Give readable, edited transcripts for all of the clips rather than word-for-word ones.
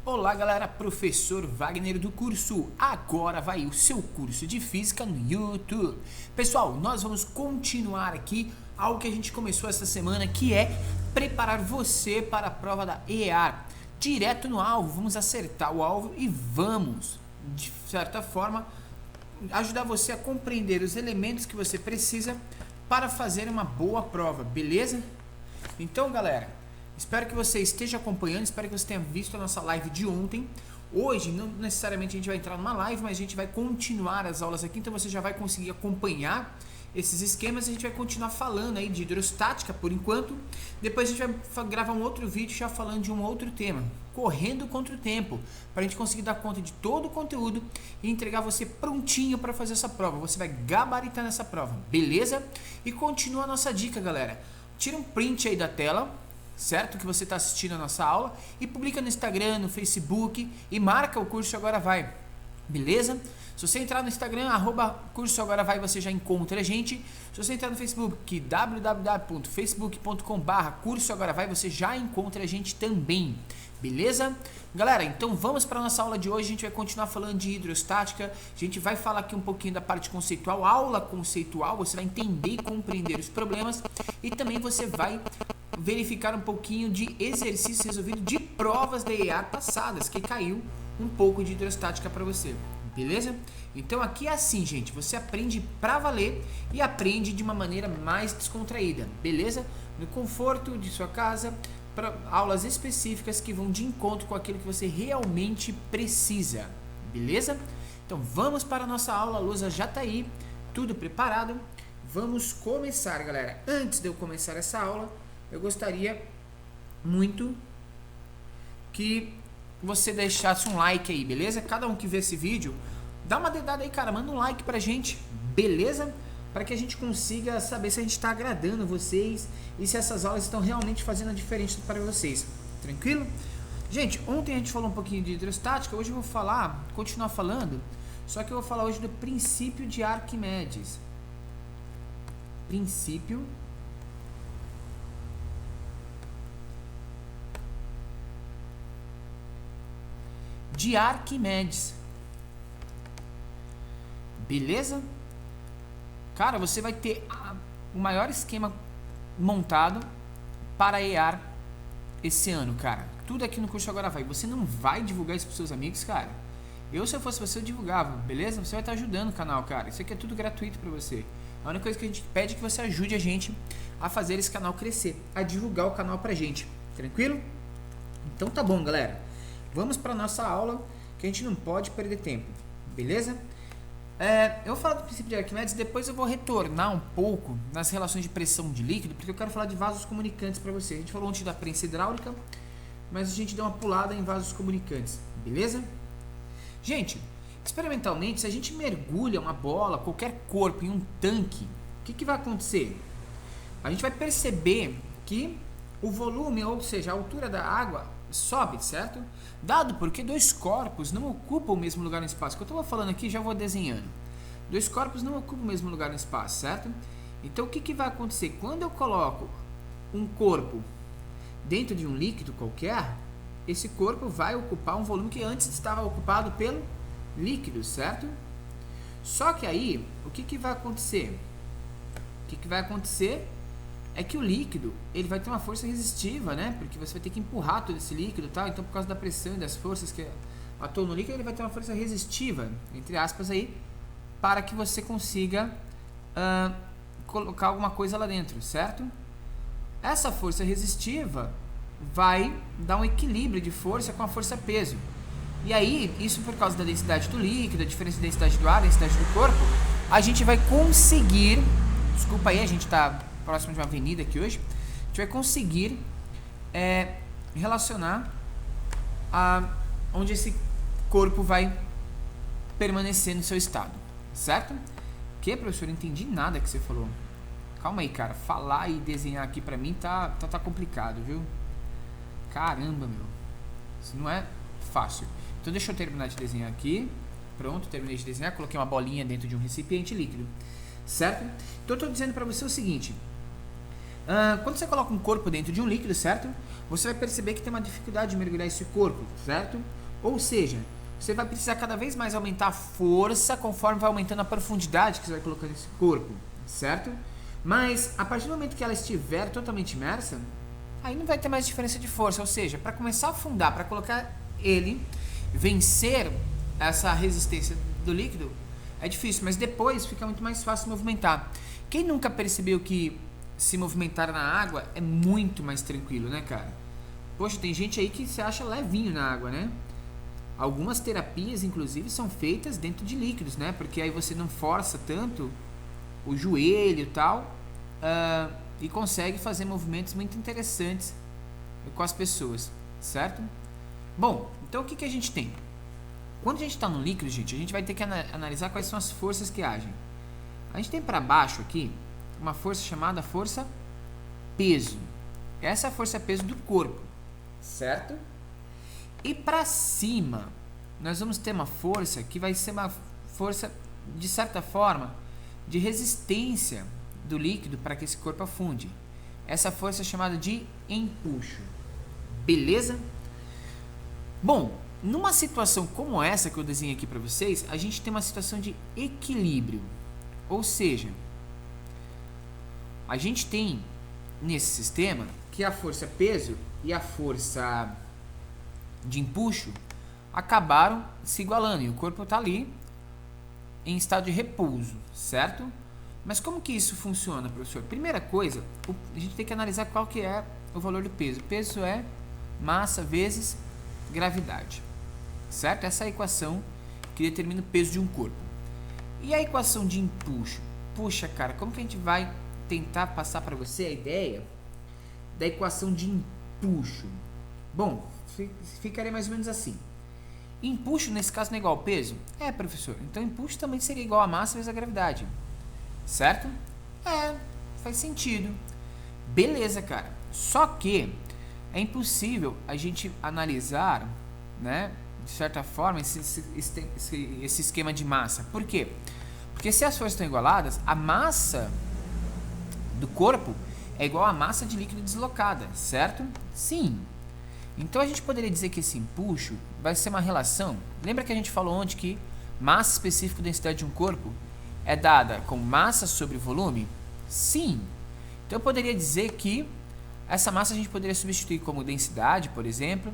Olá galera, professor Wagner do curso Agora Vai, o seu curso de Física no YouTube. Pessoal, nós vamos continuar aqui algo que a gente começou essa semana, que é preparar você para a prova da EAR. Direto no alvo, vamos acertar o alvo e vamos, de certa forma, ajudar você a compreender os elementos que você precisa para fazer uma boa prova, beleza? Então galera, espero que você esteja acompanhando, espero que você tenha visto a nossa live de ontem. Hoje, não necessariamente a gente vai entrar numa live, mas a gente vai continuar as aulas aqui, então você já vai conseguir acompanhar esses esquemas. A gente vai continuar falando aí de hidrostática por enquanto. Depois a gente vai gravar um outro vídeo já falando de um outro tema, correndo contra o tempo, para a gente conseguir dar conta de todo o conteúdo e entregar você prontinho para fazer essa prova. Você vai gabaritar nessa prova, beleza? E continua a nossa dica, galera. Tira um print aí da tela, certo? Que você está assistindo a nossa aula e publica no Instagram, no Facebook e marca o Curso Agora Vai, beleza? Se você entrar no Instagram, @Curso Agora Vai, você já encontra a gente. Se você entrar no Facebook, www.facebook.com/Curso Agora Vai, você já encontra a gente também, beleza? Galera, então vamos para a nossa aula de hoje. A gente vai continuar falando de hidrostática. A gente vai falar aqui um pouquinho da parte conceitual, aula conceitual. Você vai entender e compreender os problemas e também você vai verificar um pouquinho de exercício resolvido de provas da EAR passadas, que caiu um pouco de hidrostática para você, beleza? Então aqui é assim, gente, você aprende pra valer e aprende de uma maneira mais descontraída, beleza? No conforto de sua casa, para aulas específicas que vão de encontro com aquilo que você realmente precisa, beleza? Então vamos para a nossa aula, a lousa já tá aí, tudo preparado. Vamos começar, galera. Antes de eu começar essa aula, eu gostaria muito que você deixasse um like aí, beleza? Cada um que vê esse vídeo, dá uma dedada aí, cara, manda um like pra gente, beleza? Para que a gente consiga saber se a gente está agradando vocês e se essas aulas estão realmente fazendo a diferença para vocês, tranquilo? Gente, ontem a gente falou um pouquinho de hidrostática, hoje eu vou continuar falando, só que eu vou falar hoje do princípio de Arquimedes. Princípio de Arquimedes, beleza? Cara, você vai ter o maior esquema montado para EAR esse ano, cara. Tudo aqui no curso Agora Vai. Você não vai divulgar isso para seus amigos, cara? Se eu fosse você, eu divulgava, beleza? Você vai estar ajudando o canal, cara. Isso aqui é tudo gratuito para você. A única coisa que a gente pede é que você ajude a gente a fazer esse canal crescer, a divulgar o canal pra gente, tranquilo? Então tá bom, galera. Vamos para nossa aula, que a gente não pode perder tempo, beleza? Eu vou falar do princípio de Arquimedes, depois eu vou retornar um pouco nas relações de pressão de líquido, porque eu quero falar de vasos comunicantes para você. A gente falou ontem da prensa hidráulica, mas a gente deu uma pulada em vasos comunicantes, beleza? Gente, experimentalmente, se a gente mergulha uma bola, qualquer corpo em um tanque, o que vai acontecer? A gente vai perceber que o volume, ou seja, a altura da água, sobe, certo? Dado porque dois corpos não ocupam o mesmo lugar no espaço. O que eu estou falando aqui, já vou desenhando. Dois corpos não ocupam o mesmo lugar no espaço, certo? Então, o que vai acontecer? Quando eu coloco um corpo dentro de um líquido qualquer, esse corpo vai ocupar um volume que antes estava ocupado pelo líquido, certo? Só que aí, o que vai acontecer? O que vai acontecer é que o líquido, ele vai ter uma força resistiva, né? Porque você vai ter que empurrar todo esse líquido e tal. Então, por causa da pressão e das forças que atuam no líquido, ele vai ter uma força resistiva, entre aspas aí, para que você consiga colocar alguma coisa lá dentro, certo? Essa força resistiva vai dar um equilíbrio de força com a força-peso. E aí, isso por causa da densidade do líquido, a diferença de densidade do ar, a densidade do corpo, a gente vai conseguir, desculpa aí, a gente está próximo de uma avenida aqui hoje, a gente vai conseguir relacionar onde esse corpo vai permanecer no seu estado, certo? Que, professor, não entendi nada que você falou. Calma aí, cara, falar e desenhar aqui pra mim tá complicado, viu? Caramba, meu, isso não é fácil. Então deixa eu terminar de desenhar aqui. Pronto, terminei de desenhar, coloquei uma bolinha dentro de um recipiente líquido, certo? Então eu estou dizendo para você o seguinte: Quando você coloca um corpo dentro de um líquido, certo? Você vai perceber que tem uma dificuldade de mergulhar esse corpo, certo? Ou seja, você vai precisar cada vez mais aumentar a força conforme vai aumentando a profundidade que você vai colocando nesse corpo, certo? Mas a partir do momento que ela estiver totalmente imersa, aí não vai ter mais diferença de força. Ou seja, para começar a afundar, para colocar ele, vencer essa resistência do líquido, é difícil, mas depois fica muito mais fácil movimentar. Quem nunca percebeu que se movimentar na água é muito mais tranquilo, né, cara? Poxa, tem gente aí que se acha levinho na água, né? Algumas terapias, inclusive, são feitas dentro de líquidos, né? Porque aí você não força tanto o joelho e tal, e consegue fazer movimentos muito interessantes com as pessoas, certo? Bom, então o que a gente tem? Quando a gente está no líquido, gente, a gente vai ter que analisar quais são as forças que agem. A gente tem para baixo aqui uma força chamada força peso. Essa é a força peso do corpo, certo? E para cima, nós vamos ter uma força que vai ser uma força, de certa forma, de resistência do líquido para que esse corpo afunde. Essa força é chamada de empuxo. Beleza? Bom, numa situação como essa que eu desenhei aqui para vocês, a gente tem uma situação de equilíbrio. Ou seja, a gente tem nesse sistema que a força peso e a força de empuxo acabaram se igualando e o corpo está ali em estado de repouso, certo? Mas como que isso funciona, professor? Primeira coisa, a gente tem que analisar qual que é o valor do peso. O peso é massa vezes gravidade, certo? Essa é a equação que determina o peso de um corpo. E a equação de empuxo? Puxa, cara, como que a gente vai tentar passar para você a ideia da equação de empuxo? Bom, ficaria mais ou menos assim. Empuxo, nesse caso, não é igual ao peso? É, professor. Então, empuxo também seria igual a massa vezes a gravidade. Certo? É, faz sentido. Beleza, cara. Só que é impossível a gente analisar, né, de certa forma, esse esquema de massa. Por quê? Porque se as forças estão igualadas, a massa do corpo é igual à massa de líquido deslocada, certo? Sim. Então a gente poderia dizer que esse empuxo vai ser uma relação. Lembra que a gente falou ontem que massa específica da densidade de um corpo é dada com massa sobre volume? Sim. Então eu poderia dizer que essa massa a gente poderia substituir como densidade, por exemplo,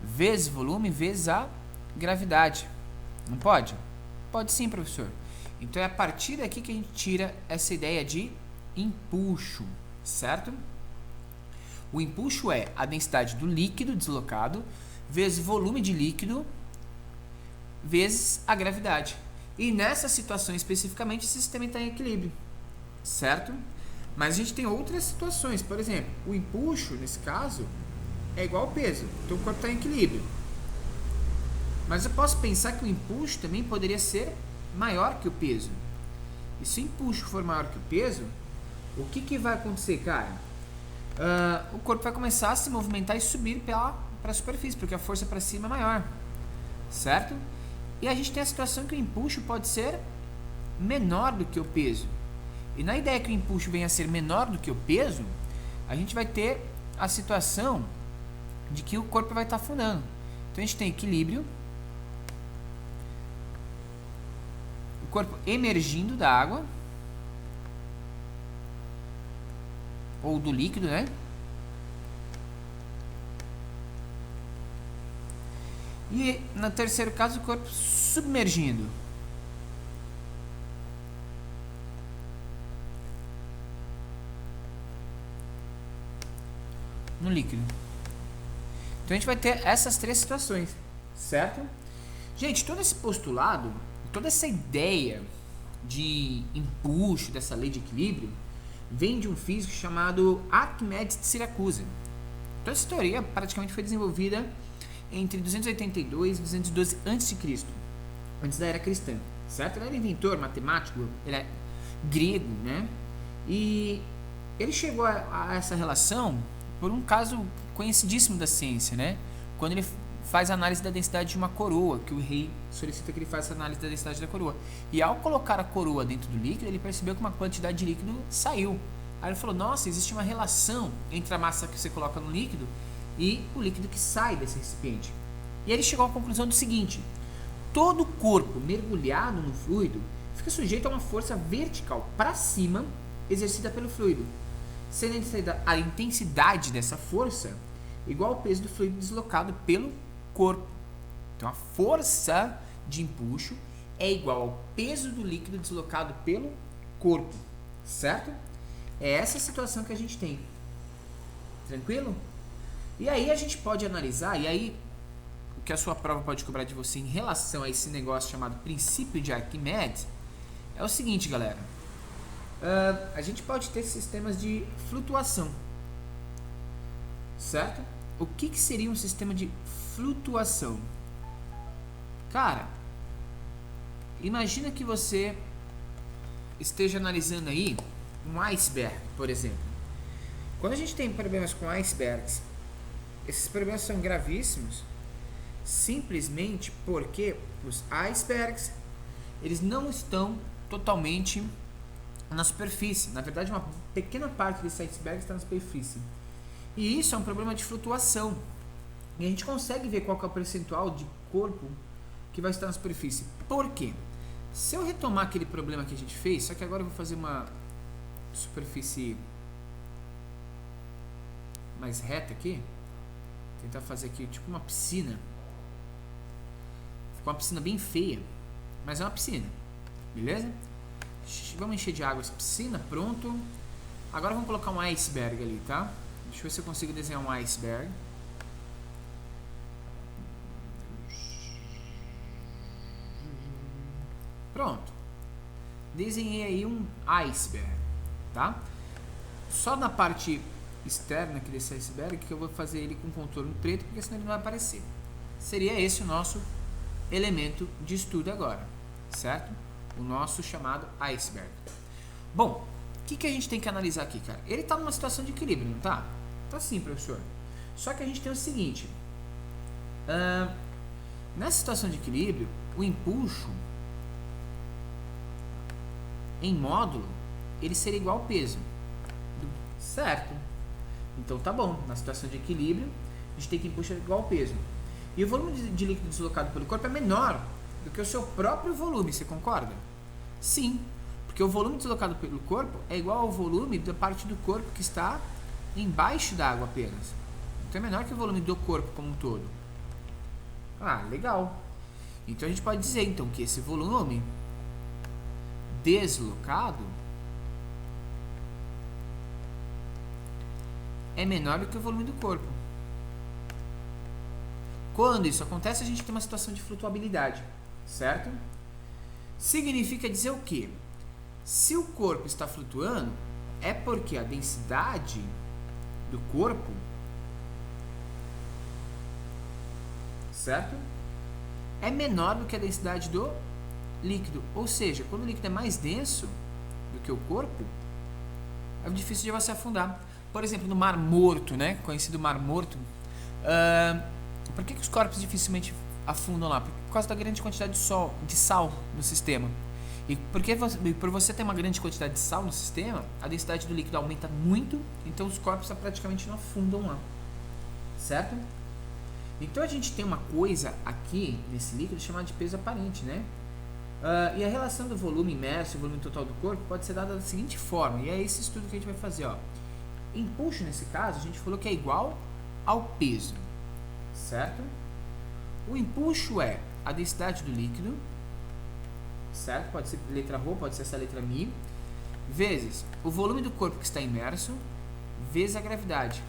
vezes volume vezes a gravidade. Não pode? Pode sim, professor. Então é a partir daqui que a gente tira essa ideia de empuxo, certo? O empuxo é a densidade do líquido deslocado vezes volume de líquido vezes a gravidade. E nessa situação especificamente, esse sistema está em equilíbrio, certo? Mas a gente tem outras situações. Por exemplo, o empuxo, nesse caso, é igual ao peso. Então o corpo está em equilíbrio. Mas eu posso pensar que o empuxo também poderia ser maior que o peso. E se o empuxo for maior que o peso, o que vai acontecer, cara? O corpo vai começar a se movimentar e subir para a superfície, porque a força para cima é maior, certo? E a gente tem a situação que o empuxo pode ser menor do que o peso. E na ideia que o empuxo venha a ser menor do que o peso, a gente vai ter a situação de que o corpo vai estar afundando. Então a gente tem equilíbrio, o corpo emergindo da água, ou do líquido, né? E no terceiro caso, o corpo submergindo. No líquido. Então a gente vai ter essas três situações, certo? Gente, todo esse postulado, toda essa ideia de empuxo, dessa lei de equilíbrio, vem de um físico chamado Arquimedes de Siracusa. Então essa teoria praticamente foi desenvolvida entre 282 e 212 a.C., antes da era cristã, certo? Ele era inventor, matemático, ele é grego, né? E ele chegou a essa relação por um caso conhecidíssimo da ciência, né? Quando ele faz a análise da densidade de uma coroa, que o rei solicita que ele faça a análise da densidade da coroa. E ao colocar a coroa dentro do líquido, ele percebeu que uma quantidade de líquido saiu Aí ele falou, nossa, existe uma relação entre a massa que você coloca no líquido e o líquido que sai desse recipiente. E ele chegou à conclusão do seguinte: todo corpo mergulhado no fluido fica sujeito a uma força vertical para cima exercida pelo fluido, sendo a intensidade dessa força igual ao peso do fluido deslocado pelo corpo. Então a força de empuxo é igual ao peso do líquido deslocado pelo corpo, certo? É essa a situação que a gente tem. Tranquilo? E aí a gente pode analisar, e aí o que a sua prova pode cobrar de você em relação a esse negócio chamado princípio de Arquimedes é o seguinte, galera. A gente pode ter sistemas de flutuação, certo? O que seria um sistema de flutuação? Cara, imagina que você esteja analisando aí um iceberg, por exemplo. Quando a gente tem problemas com icebergs, esses problemas são gravíssimos simplesmente porque os icebergs eles não estão totalmente na superfície. Na verdade, uma pequena parte desse iceberg está na superfície. E isso é um problema de flutuação. E a gente consegue ver qual que é o percentual de corpo que vai estar na superfície. Por quê? Se eu retomar aquele problema que a gente fez, só que agora eu vou fazer uma superfície mais reta aqui, tentar fazer aqui tipo uma piscina. Ficou uma piscina bem feia, mas é uma piscina, beleza? Vamos encher de água essa piscina, pronto. Agora vamos colocar um iceberg ali, tá? Deixa eu ver se eu consigo desenhar um iceberg. Pronto. Desenhei aí um iceberg, tá? Só na parte externa aqui desse iceberg que eu vou fazer ele com contorno preto, porque senão ele não vai aparecer. Seria esse o nosso elemento de estudo agora, certo? O nosso chamado iceberg. Bom, o que a gente tem que analisar aqui, cara? Ele está numa situação de equilíbrio, não tá? Tá sim, professor. Só que a gente tem o seguinte. Nessa situação de equilíbrio, o empuxo em módulo, ele seria igual ao peso. Certo? Então tá bom. Na situação de equilíbrio, a gente tem que empuxar igual ao peso. E o volume de líquido deslocado pelo corpo é menor do que o seu próprio volume, você concorda? Sim, porque o volume deslocado pelo corpo é igual ao volume da parte do corpo que está embaixo da água apenas. Então é menor que o volume do corpo como um todo. Ah, legal. Então a gente pode dizer então que esse volume deslocado é menor do que o volume do corpo. Quando isso acontece, a gente tem uma situação de flutuabilidade, certo? Significa dizer o quê? Se o corpo está flutuando, é porque a densidade do corpo, certo? É menor do que a densidade do líquido. Ou seja, quando o líquido é mais denso do que o corpo, é difícil de você afundar. Por exemplo, no Mar Morto, né? Conhecido Mar Morto. Por que os corpos dificilmente afundam lá? Por causa da grande quantidade de sal no sistema. E por você ter uma grande quantidade de sal no sistema, a densidade do líquido aumenta muito, então os corpos praticamente não afundam lá. Certo? Então a gente tem uma coisa aqui nesse líquido chamada de peso aparente, né? E a relação do volume imerso e volume total do corpo pode ser dada da seguinte forma, e é esse estudo que a gente vai fazer, ó. Empuxo, nesse caso, a gente falou que é igual ao peso, certo? O empuxo é a densidade do líquido, certo? Pode ser letra Rho, pode ser essa letra Mi, vezes o volume do corpo que está imerso, vezes a gravidade,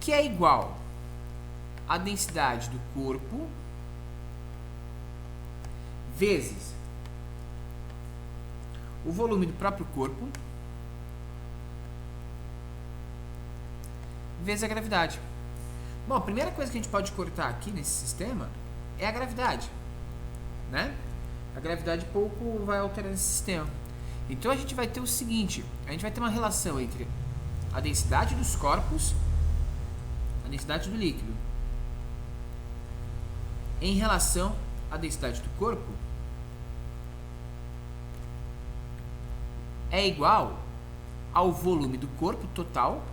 que é igual à densidade do corpo vezes o volume do próprio corpo vezes a gravidade. Bom, a primeira coisa que a gente pode cortar aqui nesse sistema é a gravidade, né? A gravidade pouco vai alterar esse sistema. Então a gente vai ter o seguinte, a gente vai ter uma relação entre a densidade dos corpos, a densidade do líquido, em relação à densidade do corpo, é igual ao volume do corpo total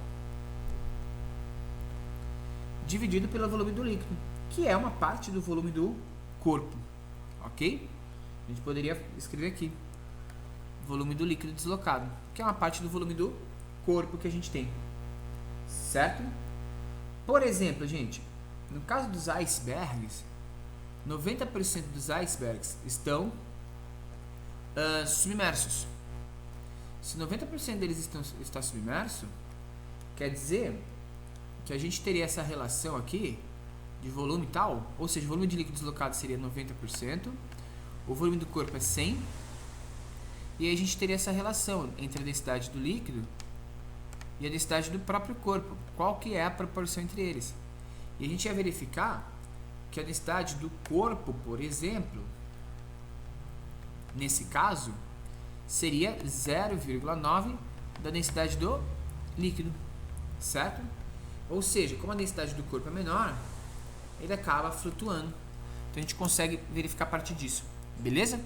dividido pelo volume do líquido, que é uma parte do volume do corpo, ok? A gente poderia escrever aqui volume do líquido deslocado, que é uma parte do volume do corpo que a gente tem, certo? Por exemplo, gente, no caso dos icebergs, 90% dos icebergs estão submersos. Se 90% deles está submerso, quer dizer que a gente teria essa relação aqui de volume tal, ou seja, o volume de líquido deslocado seria 90%, o volume do corpo é 100, e aí a gente teria essa relação entre a densidade do líquido e a densidade do próprio corpo, qual que é a proporção entre eles. E a gente ia verificar que a densidade do corpo, por exemplo, nesse caso, seria 0,9 da densidade do líquido, certo? Ou seja, como a densidade do corpo é menor, ele acaba flutuando. Então a gente consegue verificar a partir disso, beleza?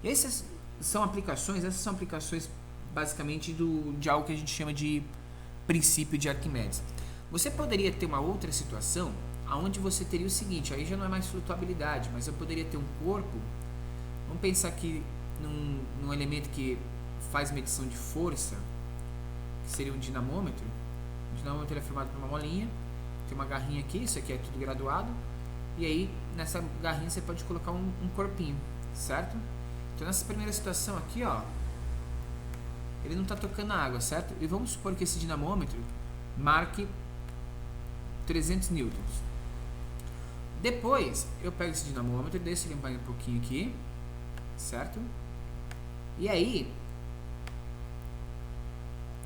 Essas são aplicações basicamente de algo que a gente chama de princípio de Arquimedes. Você poderia ter uma outra situação onde você teria o seguinte, aí já não é mais flutuabilidade, mas eu poderia ter um corpo, vamos pensar aqui num elemento que faz medição de força, que seria um dinamômetro. O dinamômetro é formado por uma molinha, tem uma garrinha aqui, isso aqui é tudo graduado, e aí nessa garrinha você pode colocar um corpinho, certo? Então nessa primeira situação aqui, ó, ele não está tocando a água, certo? E vamos supor que esse dinamômetro marque 300 newtons. Depois eu pego esse dinamômetro, deixo ele limpar um pouquinho aqui, certo? E aí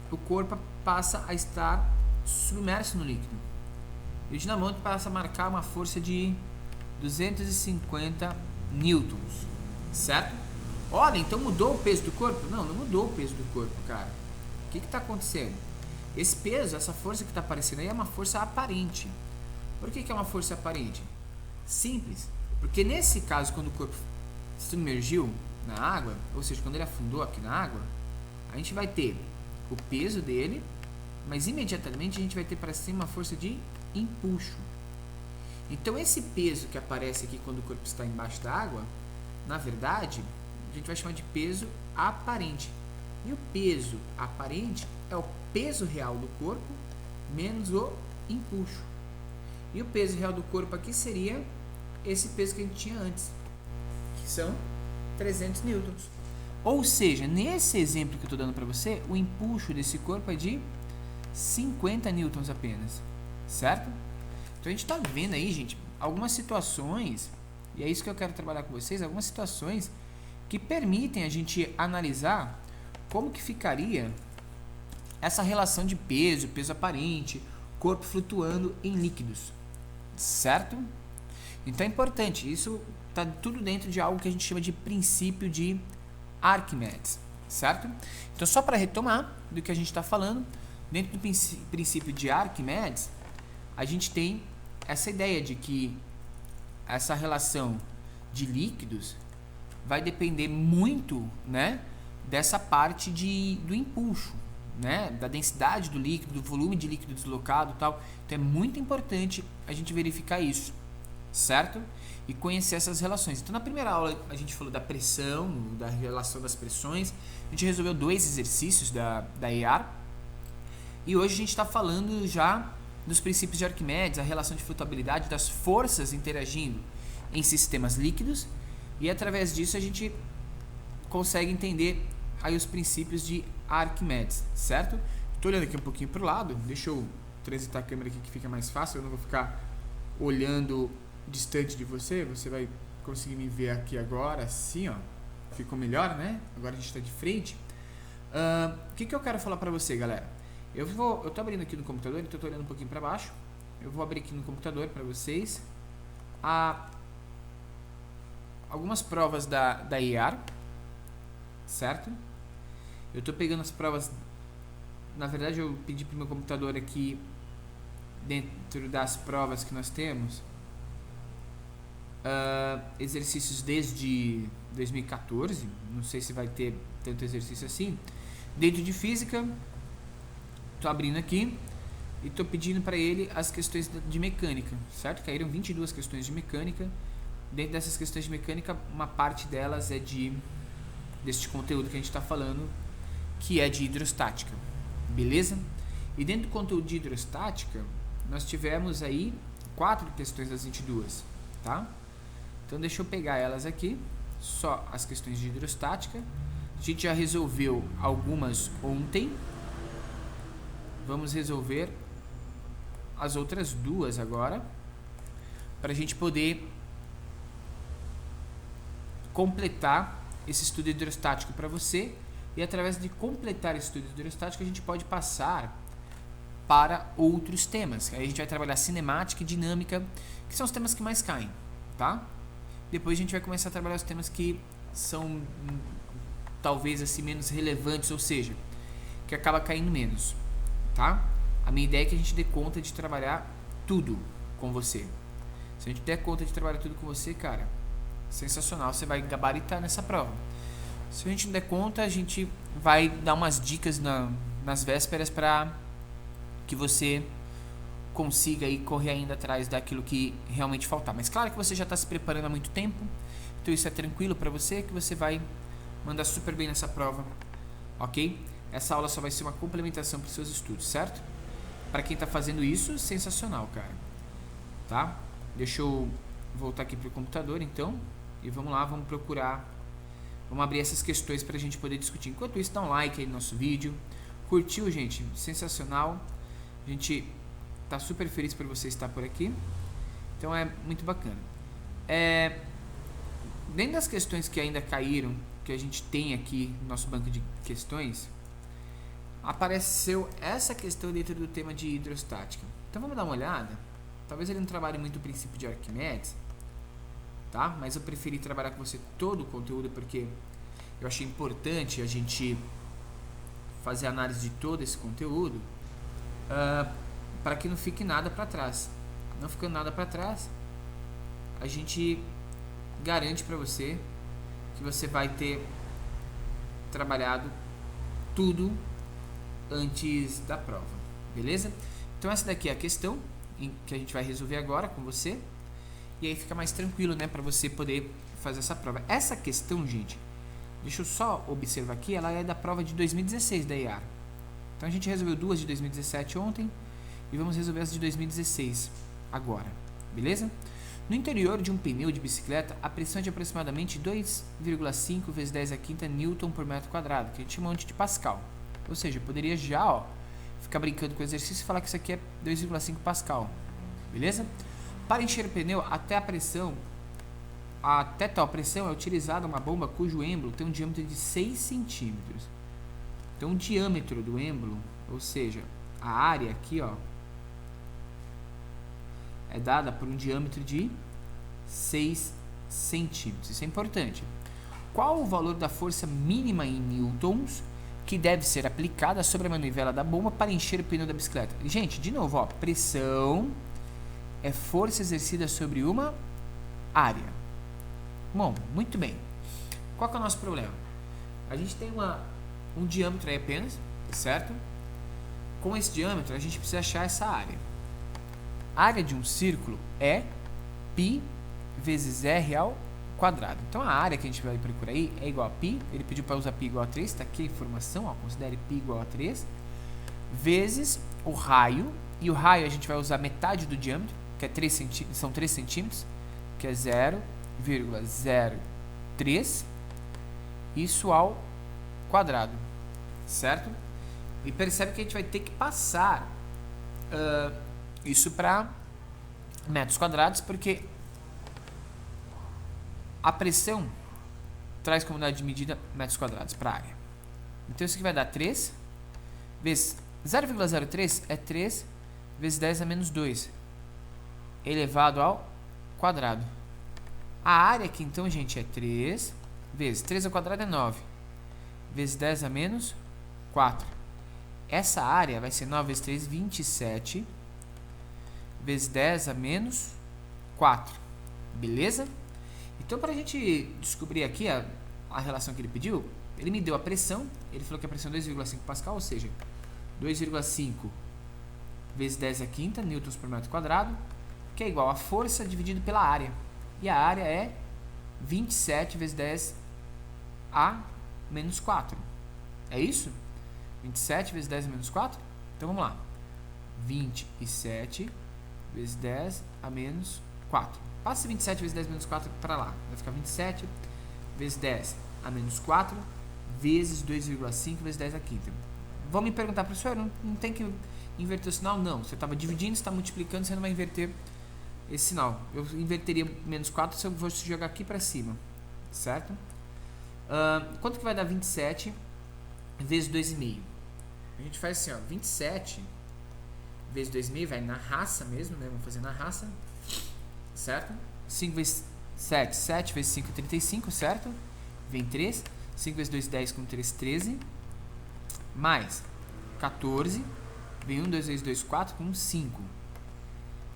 o corpo passa a estar submerso no líquido. E o dinamômetro passa a marcar uma força de 250 newtons, certo? Olha, então mudou o peso do corpo? Não, não mudou o peso do corpo, cara. O que está acontecendo? Esse peso, essa força que está aparecendo aí é uma força aparente. Por que é uma força aparente? Simples. Porque nesse caso, quando o corpo submergiu na água, ou seja, quando ele afundou aqui na água, a gente vai ter o peso dele, mas imediatamente a gente vai ter para cima uma força de empuxo. Então esse peso que aparece aqui quando o corpo está embaixo da água, na verdade, a gente vai chamar de peso aparente. E o peso aparente é o peso real do corpo menos o empuxo. E o peso real do corpo aqui seria esse peso que a gente tinha antes, que são 300 newtons. Ou seja, nesse exemplo que eu estou dando para você, o empuxo desse corpo é de 50 newtons apenas, certo? Então a gente está vendo aí, gente, algumas situações, e é isso que eu quero trabalhar com vocês, algumas situações que permitem a gente analisar como que ficaria essa relação de peso, peso aparente, corpo flutuando em líquidos, certo? Então é importante, isso está tudo dentro de algo que a gente chama de princípio de Arquimedes, certo? Então só para retomar do que a gente está falando, dentro do princípio de Arquimedes, a gente tem essa ideia de que essa relação de líquidos vai depender muito, né, dessa parte do empuxo, né, da densidade do líquido, do volume de líquido deslocado e tal. Então é muito importante a gente verificar isso, certo? E conhecer essas relações. Então na primeira aula a gente falou da pressão, da relação das pressões, a gente resolveu 2 exercícios da EAR, e hoje a gente está falando já dos princípios de Arquimedes, a relação de flutuabilidade das forças interagindo em sistemas líquidos, e através disso a gente consegue entender aí os princípios de Arquimedes, certo? Estou olhando aqui um pouquinho para o lado, deixa eu transitar a câmera aqui que fica mais fácil, eu não vou ficar olhando distante de você, você vai conseguir me ver aqui agora, assim, ó, ficou melhor, né? Agora a gente está de frente. O que eu quero falar para você, galera? Eu tô abrindo aqui no computador, então eu tô olhando um pouquinho para baixo, eu vou abrir aqui no computador para vocês algumas provas da IAR, certo? Eu tô pegando as provas, na verdade eu pedi pro meu computador aqui, dentro das provas que nós temos, exercícios desde 2014, não sei se vai ter tanto exercício assim. Dentro de física, tô abrindo aqui e tô pedindo para ele as questões de mecânica, certo? Caíram 22 questões de mecânica. Dentro dessas questões de mecânica, uma parte delas é deste conteúdo que a gente está falando, que é de hidrostática, beleza? E dentro do conteúdo de hidrostática, nós tivemos aí 4 questões das 22, tá? Então deixa eu pegar elas aqui, só as questões de hidrostática. A gente já resolveu algumas ontem, vamos resolver as outras 2 agora, para a gente poder completar esse estudo hidrostático para você, e através de completar esse estudo hidrostático a gente pode passar para outros temas. Aí a gente vai trabalhar cinemática e dinâmica, que são os temas que mais caem, tá? Depois a gente vai começar a trabalhar os temas que são talvez assim menos relevantes, ou seja, que acaba caindo menos, tá? A minha ideia é que a gente dê conta de trabalhar tudo com você. Se a gente der conta de trabalhar tudo com você, cara, sensacional, você vai gabaritar nessa prova. Se a gente não der conta, a gente vai dar umas dicas nas vésperas para que você consiga aí correr ainda atrás daquilo que realmente faltar. Mas claro que você já está se preparando há muito tempo, então isso é tranquilo para você, que você vai mandar super bem nessa prova, ok? Essa aula só vai ser uma complementação para os seus estudos, certo? Para quem está fazendo isso, sensacional, cara, tá? Deixa eu voltar aqui para o computador, então, e vamos lá, vamos procurar, vamos abrir essas questões para a gente poder discutir. Enquanto isso, dá um like aí no nosso vídeo. Curtiu, gente? Sensacional. A gente tá super feliz por você estar por aqui. Então é muito bacana. Dentro das questões que ainda caíram, que a gente tem aqui no nosso banco de questões, apareceu essa questão dentro do tema de hidrostática. Então vamos dar uma olhada. Talvez ele não trabalhe muito o princípio de Arquimedes, tá? Mas eu preferi trabalhar com você todo o conteúdo porque eu achei importante a gente fazer a análise de todo esse conteúdo, para que não fique nada para trás. Não ficando nada para trás, a gente garante para você que você vai ter trabalhado tudo antes da prova, beleza? Então essa daqui é a questão que a gente vai resolver agora com você, e aí fica mais tranquilo, né, para você poder fazer essa prova. Essa questão, gente, deixa eu só observar aqui, ela é da prova de 2016 da IAR. Então a gente resolveu 2 de 2017 ontem e vamos resolver as de 2016 agora, beleza? No interior de um pneu de bicicleta, a pressão é de aproximadamente 2,5 vezes 10 a quinta Newton por metro quadrado, que a gente chama de Pascal. Ou seja, eu poderia já ficar brincando com o exercício e falar que isso aqui é 2,5 Pascal, beleza? Para encher o pneu, até tal pressão é utilizada uma bomba cujo êmbolo tem um diâmetro de 6 centímetros. Então o diâmetro do êmbolo, ou seja, a área aqui, é dada por um diâmetro de 6 centímetros. Isso é importante. Qual o valor da força mínima em newtons que deve ser aplicada sobre a manivela da bomba para encher o pneu da bicicleta? Gente, de novo, pressão é força exercida sobre uma área. Bom, muito bem. Qual que é o nosso problema? A gente tem um diâmetro aí apenas, certo? Com esse diâmetro, a gente precisa achar essa área. A área de um círculo é π vezes r ao quadrado. Então, a área que a gente vai procurar aí é igual a π. Ele pediu para usar π igual a 3, está aqui a informação, considere π igual a 3, vezes o raio. E o raio a gente vai usar metade do diâmetro, que é são 3 centímetros, que é 0,03, isso ao quadrado, certo? E percebe que a gente vai ter que passar isso para metros quadrados, porque a pressão traz como unidade de medida metros quadrados para a área. Então isso aqui vai dar 3 vezes 0,03 é 3 vezes 10 a menos 2 elevado ao quadrado. A área aqui então, gente, é 3 vezes 3 ao quadrado é 9 vezes 10 a menos 4. Essa área vai ser 9 vezes 3, 27 vezes 10 a menos 4. Beleza? Então, para a gente descobrir aqui a relação que ele pediu, ele me deu a pressão, ele falou que a pressão é 2,5 Pascal, ou seja, 2,5 vezes 10 à quinta newtons por metro quadrado, que é igual a força dividido pela área. E a área é 27 vezes 10 a menos 4. É isso? 27 vezes 10 a menos 4? Então vamos lá. 27 vezes 10 a menos 4. Passa 27 vezes 10 a menos 4 para lá. Vai ficar 27 vezes 10 a menos 4 vezes 2,5 vezes 10 a quinta. Vão me perguntar, professor, não tem que inverter o sinal? Não. Você estava dividindo, você está multiplicando, você não vai inverter esse sinal. Eu inverteria menos 4 se eu fosse jogar aqui para cima. Certo? Quanto que vai dar 27 vezes 2,5? A gente faz assim, ó, 27 vezes 2,5 vai na raça mesmo, né? Vamos fazer na raça, certo? 5 vezes 7, 7 vezes 5 é 35, certo? Vem 3, 5 vezes 2, 10, com 3, 13, mais 14, vem 1, 2 vezes 2, 4, com 5.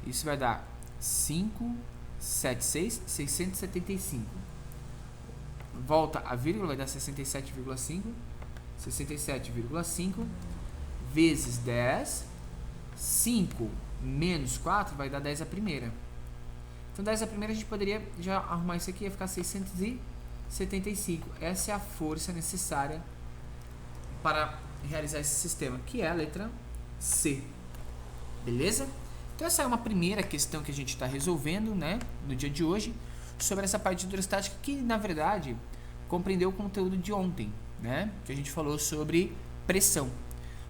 Isso vai dar 5, 7, 6, 675. Volta a vírgula, vai dar 67,5, 67,5 vezes 10, 5 menos 4 vai dar 10 a primeira. Então 10 a primeira a gente poderia já arrumar isso aqui, ia ficar 675. Essa é a força necessária para realizar esse sistema, que é a letra C. Beleza? Então essa é uma primeira questão que a gente está resolvendo, né, no dia de hoje, sobre essa parte de hidrostática, que na verdade compreendeu o conteúdo de ontem, né, que a gente falou sobre pressão.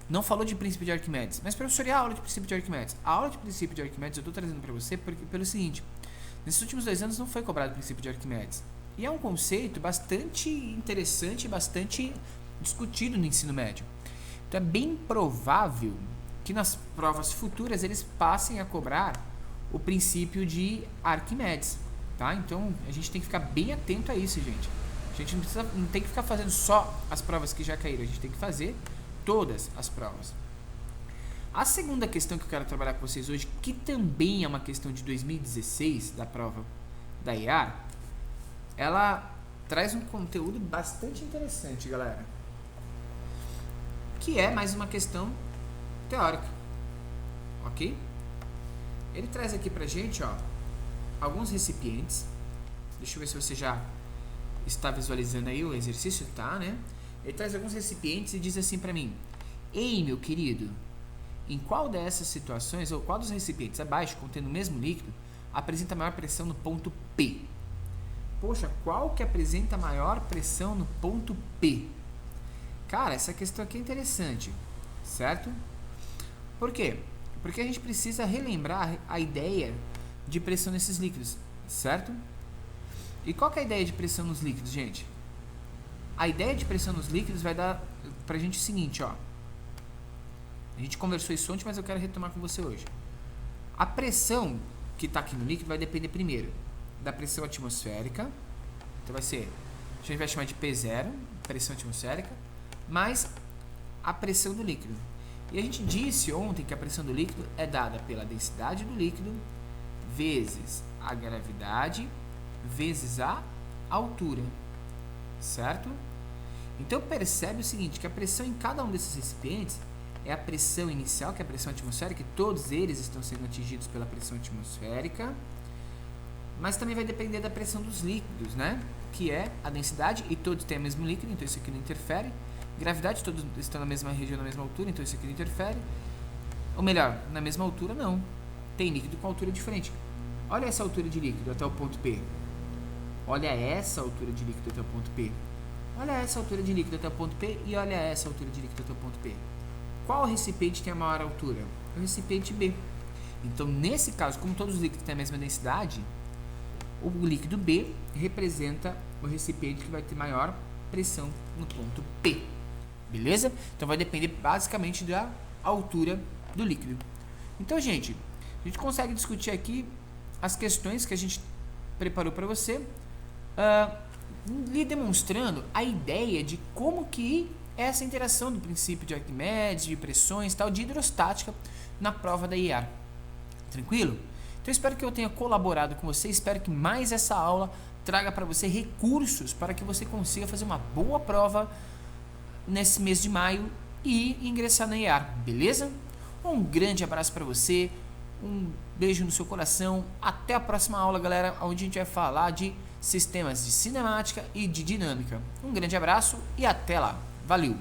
Não falou de princípio de Arquimedes, mas professor, e a aula de princípio de Arquimedes? A aula de princípio de Arquimedes eu estou trazendo para você pelo seguinte: nesses últimos 2 anos não foi cobrado o princípio de Arquimedes, e é um conceito bastante interessante, bastante discutido no ensino médio. Então é bem provável que nas provas futuras eles passem a cobrar o princípio de Arquimedes, tá? Então a gente tem que ficar bem atento a isso, gente. A gente não tem que ficar fazendo só as provas que já caíram, a gente tem que fazer todas as provas. A segunda questão que eu quero trabalhar com vocês hoje, que também é uma questão de 2016 da prova da IAR, ela traz um conteúdo bastante interessante, galera, que é mais uma questão teórica, ok? Ele traz aqui pra gente, ó, alguns recipientes. Deixa eu ver se você já está visualizando aí o exercício, tá, né? Ele traz alguns recipientes e diz assim pra mim: ei, meu querido, em qual dessas situações, ou qual dos recipientes abaixo, contendo o mesmo líquido, apresenta maior pressão no ponto P? Poxa, qual que apresenta maior pressão no ponto P? Cara, essa questão aqui é interessante, certo? Por quê? Porque a gente precisa relembrar a ideia de pressão nesses líquidos, certo? E qual que é a ideia de pressão nos líquidos, gente? A ideia de pressão nos líquidos vai dar pra gente o seguinte, ó. A gente conversou isso ontem, mas eu quero retomar com você hoje. A pressão que está aqui no líquido vai depender primeiro da pressão atmosférica. Então vai ser, a gente vai chamar de P0, pressão atmosférica, mais a pressão do líquido. E a gente disse ontem que a pressão do líquido é dada pela densidade do líquido vezes a gravidade vezes a altura, certo? Então percebe o seguinte, que a pressão em cada um desses recipientes é a pressão inicial, que é a pressão atmosférica, e todos eles estão sendo atingidos pela pressão atmosférica, mas também vai depender da pressão dos líquidos, né? Que é a densidade, e todos têm o mesmo líquido, então isso aqui não interfere. Gravidade, todos estão na mesma região, na mesma altura, então isso aqui não interfere. Ou melhor, na mesma altura não. Tem líquido com altura diferente. Olha essa altura de líquido até o ponto P. Olha essa altura de líquido até o ponto P. Olha essa altura de líquido até o ponto P e olha essa altura de líquido até o ponto P. Qual recipiente tem a maior altura? O recipiente B. Então, nesse caso, como todos os líquidos têm a mesma densidade, o líquido B representa o recipiente que vai ter maior pressão no ponto P. Beleza? Então, vai depender basicamente da altura do líquido. Então, gente, a gente consegue discutir aqui as questões que a gente preparou para você, lhe demonstrando a ideia de como que é essa interação do princípio de Arquimedes, de pressões, tal, de hidrostática na prova da IAR. Tranquilo? Então, espero que eu tenha colaborado com você, espero que mais essa aula traga para você recursos para que você consiga fazer uma boa prova nesse mês de maio e ingressar na EAR, beleza? Um grande abraço para você, um beijo no seu coração, até a próxima aula, galera, onde a gente vai falar de sistemas de cinemática e de dinâmica. Um grande abraço e até lá, valeu!